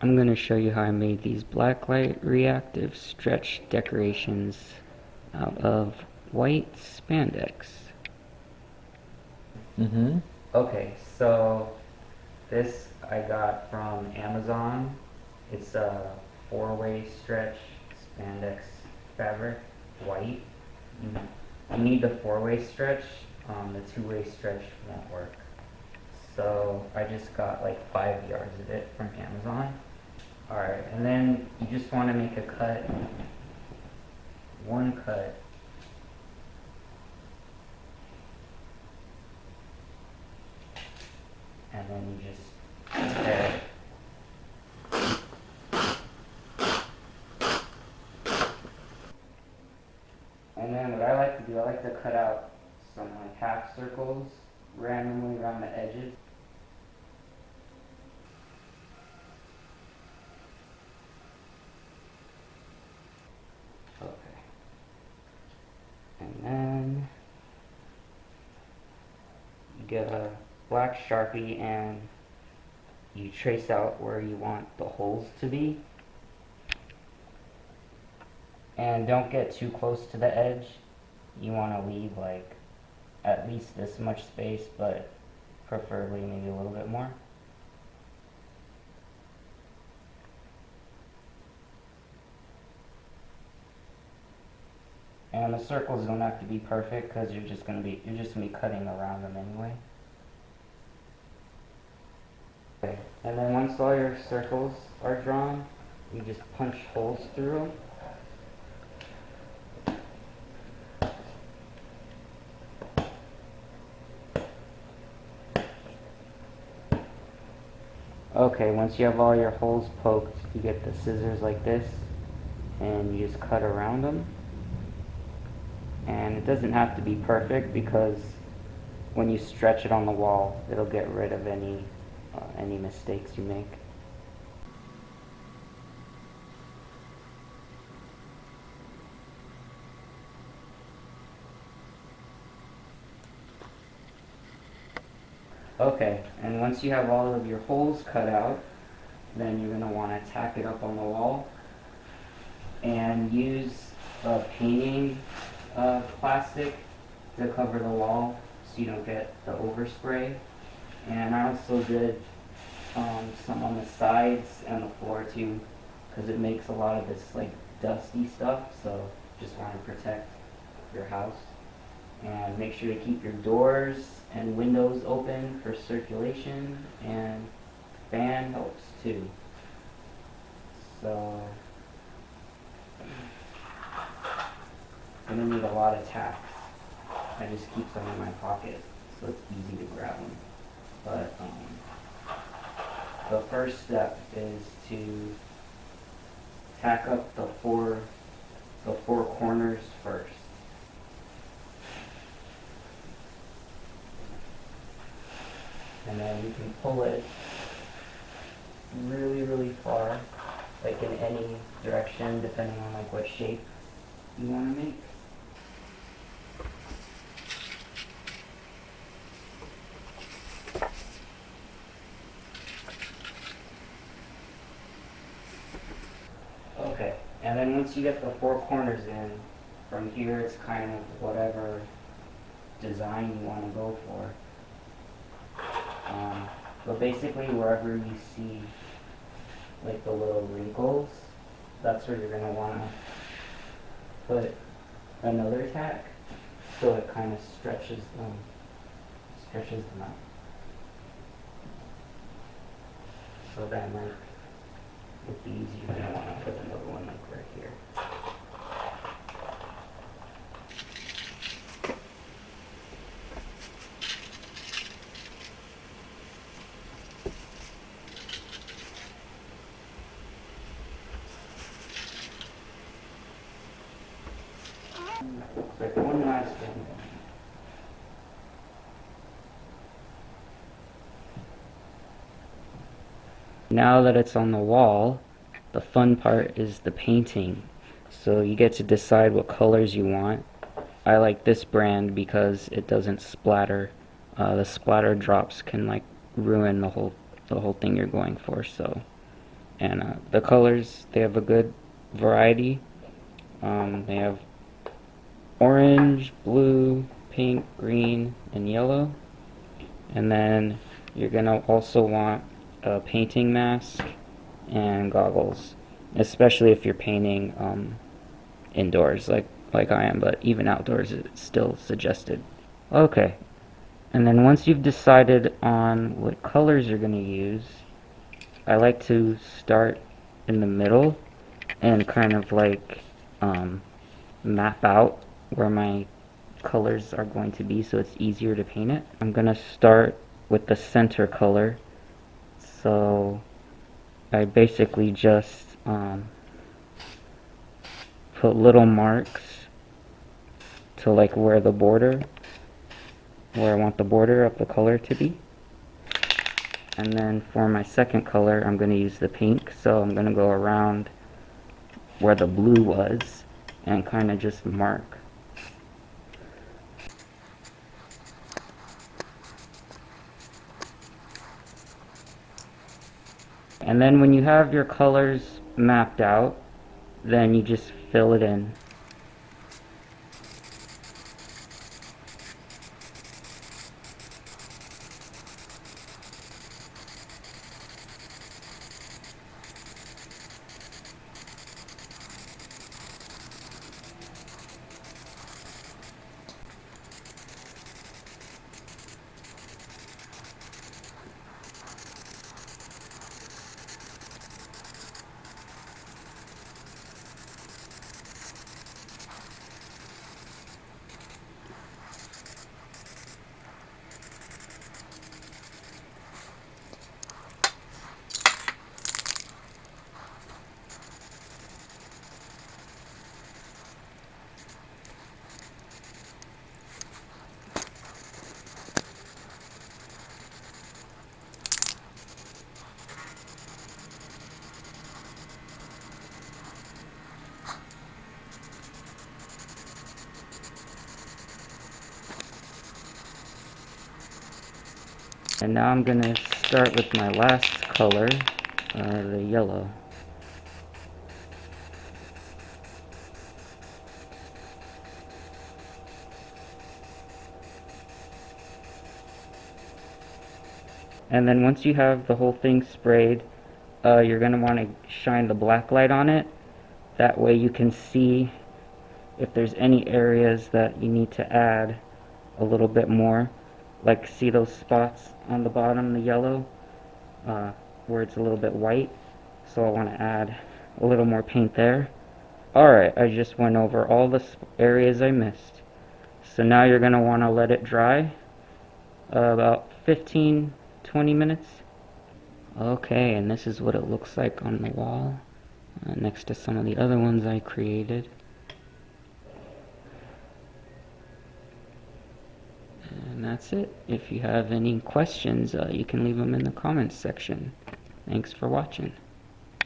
I'm going to show you how I made these blacklight reactive stretch decorations out of white spandex. Okay, so this I got from Amazon. It's a four-way stretch spandex fabric, white. You need the four-way stretch. The two-way stretch won't work. So I just got like 5 yards of it from Amazon. Alright, and then you just want to make a cut, one cut, and then you just tear it. And then what I like to do, I like to cut out some like half circles randomly around the edges. Okay. And then you get a black Sharpie and you trace out where you want the holes to be. And don't get too close to the edge. You want to leave like at least this much space, but preferably maybe a little bit more. And the circles don't have to be perfect because you're just gonna be cutting around them anyway. Okay, and then once all your circles are drawn, you just punch holes through them. Okay, once you have all your holes poked, you get the scissors like this, and you just cut around them. And it doesn't have to be perfect because when you stretch it on the wall, it'll get rid of any mistakes you make. Okay, and once you have all of your holes cut out, then you're going to want to tack it up on the wall and use a painting plastic to cover the wall so you don't get the overspray. And I also did some on the sides and the floor too, because it makes a lot of this like dusty stuff, so just want to protect your house. And make sure to keep your doors and windows open for circulation, and fan helps too. So I'm gonna need a lot of tacks. I just keep some in my pocket so it's easy to grab them. But the first step is to tack up the four corners first. And then you can pull it really, really far, like in any direction, depending on like what shape you want to make. Okay, and then once you get the four corners in, from here it's kind of whatever design you want to go for. But basically wherever you see like the little wrinkles, that's where you're going to want to put another tack so it kind of stretches them out. So then like with these you're going to want to put another one like right here. Like one last one. Now that it's on the wall, the fun part is the painting. So you get to decide what colors you want. I like this brand because it doesn't splatter. The splatter drops can like ruin the whole thing you're going for. So And the colors, they have a good variety. They have orange, blue, pink, green, and yellow. And then you're gonna also want a painting mask and goggles, especially if you're painting indoors like I am, but even outdoors it's still suggested. Okay, and then once you've decided on what colors you're gonna use, I like to start in the middle and kind of like map out where my colors are going to be so it's easier to paint it. I'm gonna start with the center color, so I basically just put little marks to like where I want the border of the color to be. And then for my second color, I'm going to use the pink, so I'm going to go around where the blue was and kind of just mark. And then when you have your colors mapped out, then you just fill it in. And now I'm going to start with my last color, the yellow. And then once you have the whole thing sprayed, you're going to want to shine the black light on it. That way you can see if there's any areas that you need to add a little bit more. Like, see those spots on the bottom, the yellow, where it's a little bit white? So I want to add a little more paint there. Alright, I just went over all the areas I missed. So now you're going to want to let it dry about 15-20 minutes. Okay, and this is what it looks like on the wall next to some of the other ones I created. And that's it. If you have any questions, you can leave them in the comments section. Thanks for watching.